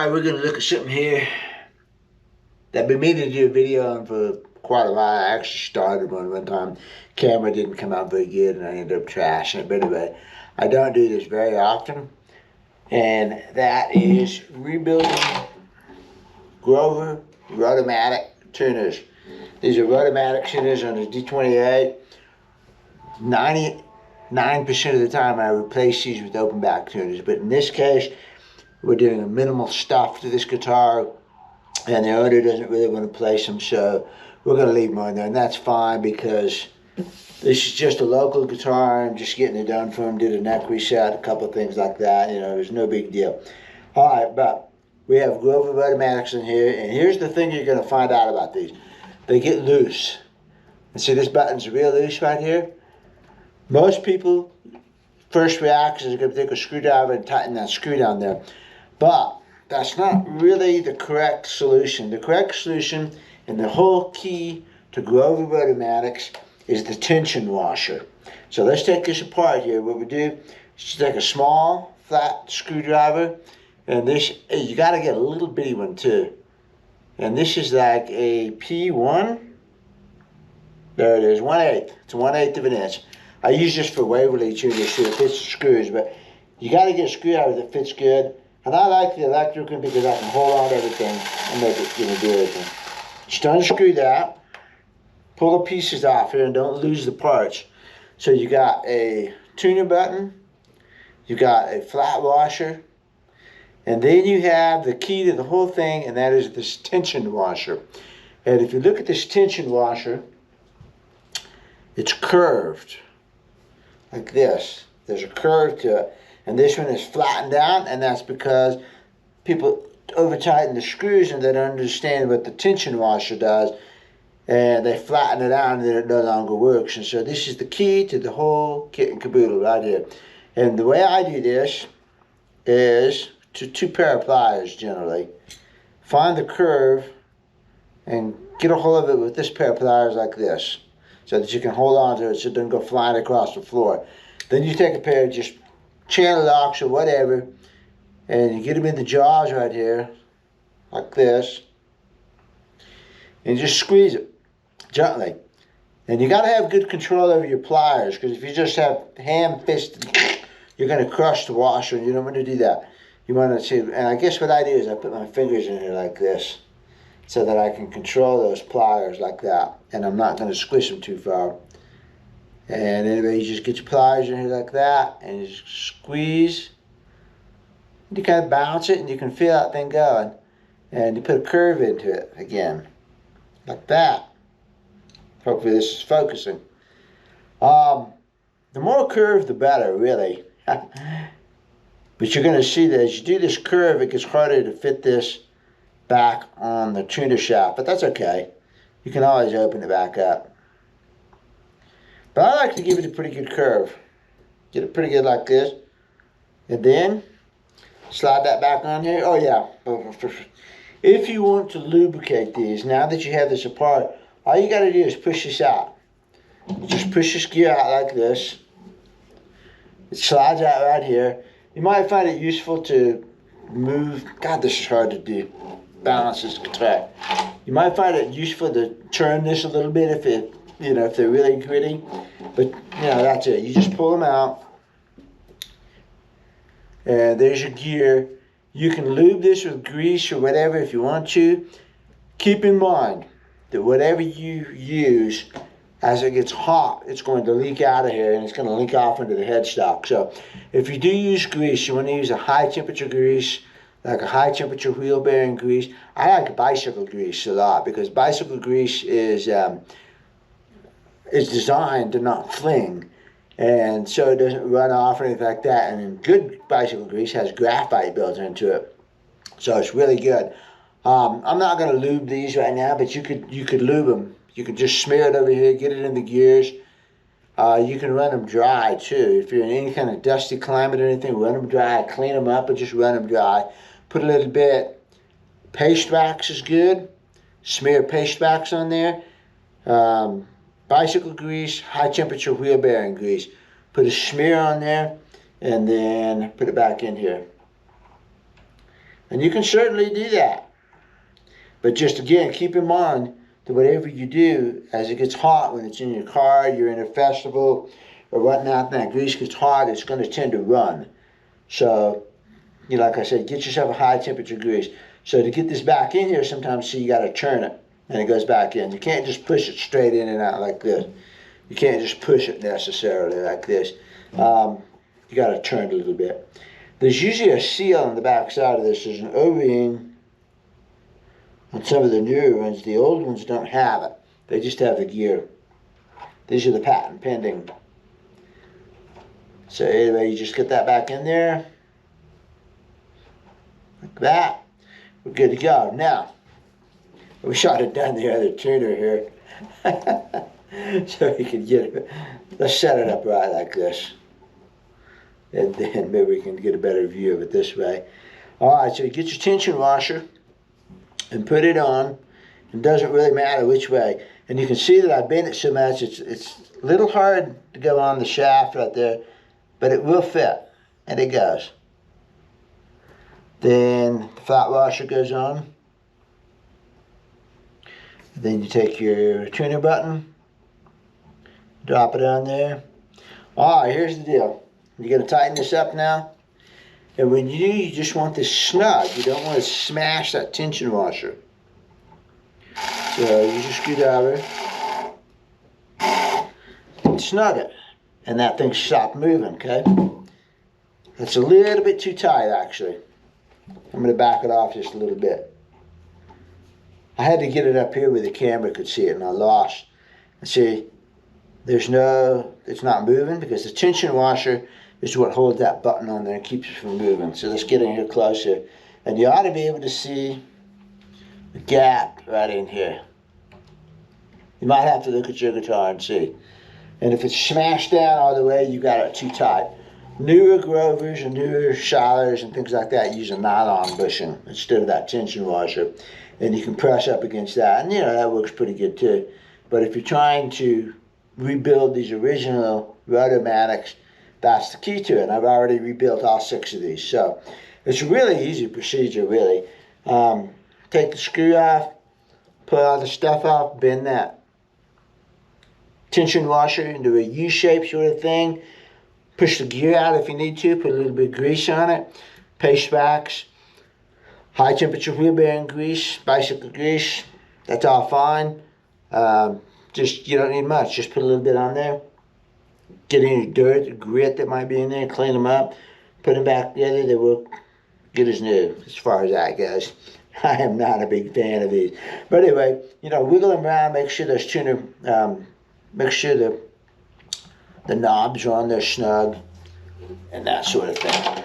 Alright, we're going to look at something here that I've been meaning to do a video on for quite a while. I actually started one time. Camera didn't come out very good and I ended up trashing it. But anyway, I don't do this very often. And that is rebuilding Grover Rotomatic tuners. These are Rotomatic tuners on the D28. 99% of the time I replace these with open back tuners. But in this case, we're doing a minimal stuff to this guitar, and the owner doesn't really want to place them, so we're going to leave them on there, and that's fine because this is just a local guitar. I'm just getting it done for him, did a neck reset, a couple of things like that. You know, there's no big deal. All right, but we have Grover Rotomatics in here, and here's the thing you're going to find out about these. They get loose. And see, this button's real loose right here. Most people, first reaction is going to take a screwdriver and tighten that screw down there. But that's not really the correct solution. The correct solution and the whole key to Grover Rotomatics is the tension washer. So let's take this apart here. What we do is take a small flat screwdriver, and this, you got to get a little bitty one too. And this is like a P1. There it is, 1/8. It's 1/8 of an inch. I use this for Waverly tuners so it fits the screws, but you got to get a screwdriver that fits good. And I like the electric one because I can hold on to everything and make it, you know, do everything. Just unscrew that, pull the pieces off here, and don't lose the parts. So you got a tuner button, you got a flat washer, and then you have the key to the whole thing, and that is this tension washer. And if you look at this tension washer, it's curved like this. There's a curve to it. And this one is flattened out, and that's because people over-tighten the screws and they don't understand what the tension washer does, and they flatten it out and then it no longer works. And so this is the key to the whole kit and caboodle right here. And the way I do this is to 2 pair of pliers generally. Find the curve and get a hold of it with this pair of pliers like this, so that you can hold on to it so it doesn't go flying across the floor. Then you take a pair of just channel locks or whatever, and you get them in the jaws right here like this, and just squeeze it gently. And you got to have good control over your pliers, because if you just have ham-fisted, you're going to crush the washer, and you don't want to do that. You want to see, and I guess what I do is I put my fingers in here like this so that I can control those pliers like that, and I'm not going to squish them too far. And anyway, you just get your pliers in here like that, and you just squeeze. You kind of bounce it, and you can feel that thing going. And you put a curve into it again, like that. Hopefully this is focusing. The more curve, the better, really. But you're going to see that as you do this curve, it gets harder to fit this back on the tuner shaft. But that's okay. You can always open it back up. But I like to give it a pretty good curve. Get it pretty good like this. And then slide that back on here. Oh yeah. If you want to lubricate these, now that you have this apart, all you got to do is push this out. Just push this gear out like this. It slides out right here. You might find it useful to move. God, this is hard to do. Balance this guitar. You might find it useful to turn this a little bit if it, you know, if they're really gritty. But, you know, that's it. You just pull them out. And there's your gear. You can lube this with grease or whatever if you want to. Keep in mind that whatever you use, as it gets hot, it's going to leak out of here and it's going to leak off into the headstock. So if you do use grease, you want to use a high temperature grease, like a high temperature wheel bearing grease. I like bicycle grease a lot because bicycle grease is designed to not fling, and so it doesn't run off or anything like that. And then good bicycle grease has graphite built into it, so it's really good. I'm not going to lube these right now, but you could lube them. You could just smear it over here, get it in the gears. You can run them dry too. If you're in any kind of dusty climate or anything, run them dry, clean them up, and just run them dry. Put a little bit paste wax is good. Smear paste wax on there. Bicycle grease, high temperature wheel bearing grease. Put a smear on there and then put it back in here. And you can certainly do that. But just again, keep in mind that whatever you do, as it gets hot, when it's in your car, you're in a festival or whatnot, and that grease gets hot, it's going to tend to run. So, you know, like I said, get yourself a high temperature grease. So to get this back in here, sometimes see you got to turn it, and it goes back in. You can't just push it straight in and out like this. You can't just push it necessarily like this. You got to turn it a little bit. There's usually a seal on the back side of this. There's an O-ring on some of the newer ones. The old ones don't have it. They just have the gear. These are the patent pending. So anyway, you just get that back in there. Like that. We're good to go. Now, I wish I'd have done the other tuner here. So we can get it. Let's set it up right like this. And then maybe we can get a better view of it this way. Alright, so you get your tension washer and put it on. It doesn't really matter which way. And you can see that I bent it so much, it's a little hard to go on the shaft right there, but it will fit. And it goes. Then the flat washer goes on. Then you take your tuner button, drop it on there. Alright, here's the deal. You're going to tighten this up now. And when you do, you just want this snug. You don't want to smash that tension washer. So you just screwdriver and snug it. And that thing stopped moving, okay? It's a little bit too tight, actually. I'm going to back it off just a little bit. I had to get it up here where the camera could see it, and I lost. And see, it's not moving because the tension washer is what holds that button on there and keeps it from moving. So let's get in here closer. And you ought to be able to see the gap right in here. You might have to look at your guitar and see. And if it's smashed down all the way, you got it too tight. Newer Grovers and newer Shilers and things like that use a nylon bushing instead of that tension washer. And you can press up against that. And you know, that works pretty good too. But if you're trying to rebuild these original Rotomatics, that's the key to it. And I've already rebuilt all 6 of these. So it's a really easy procedure, really. Take the screw off, pull all the stuff off, bend that tension washer into a U-shape sort of thing. Push the gear out if you need to, put a little bit of grease on it. Paste wax, high temperature wheel bearing grease, bicycle grease, that's all fine. You don't need much, just put a little bit on there. Get any dirt, grit that might be in there, clean them up, put them back together, they work good as new as far as that goes. I am not a big fan of these. But anyway, you know, wiggle them around, make sure those tuner, make sure the knobs are on there snug, and that sort of thing.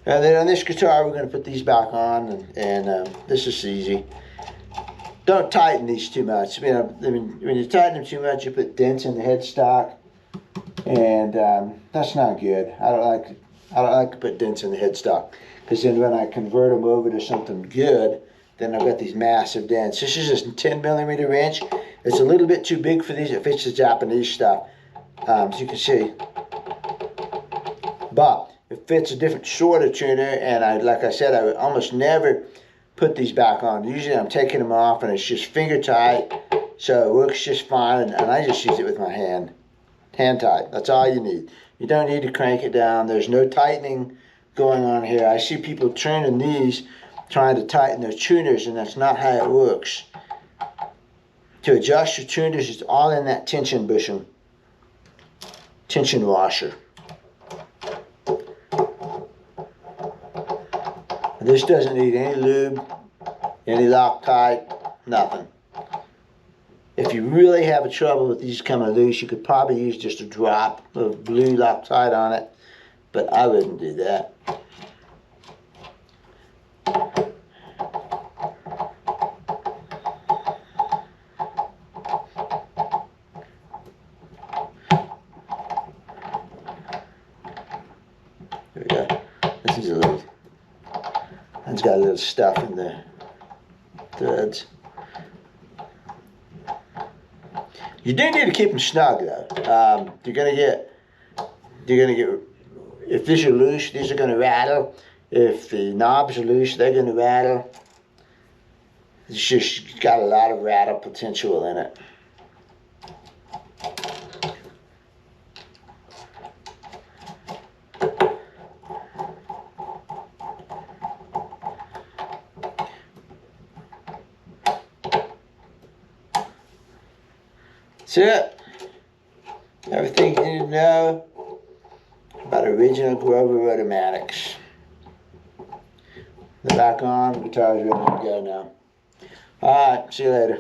And then on this guitar, we're going to put these back on, and this is easy. Don't tighten these too much. You know, when you tighten them too much, you put dents in the headstock, and that's not good. I don't like to put dents in the headstock, because then when I convert them over to something good, then I've got these massive dents. This is a 10mm wrench. It's a little bit too big for these. It fits the Japanese stuff, as you can see. But it fits a different sort of tuner, and like I said, I would almost never put these back on. Usually I'm taking them off, and it's just finger tight, so it works just fine, and I just use it with my hand. Hand tight, that's all you need. You don't need to crank it down. There's no tightening going on here. I see people turning these, trying to tighten their tuners, and that's not how it works. To adjust your tuners, it's all in that tension bushing, tension washer. This doesn't need any lube, any Loctite, nothing. If you really have a trouble with these coming loose, you could probably use just a drop of blue Loctite on it, but I wouldn't do that. There we go. This is a little, it's got a little stuff in the threads. You do need to keep them snug though. You're gonna get, if these are loose, these are gonna rattle, If the knobs are loose, they're going to rattle. It's just got a lot of rattle potential in it. That's it. Everything you need to know about original Grover Rotomatics. They're back on, the guitar's ready to go now. Alright, see you later.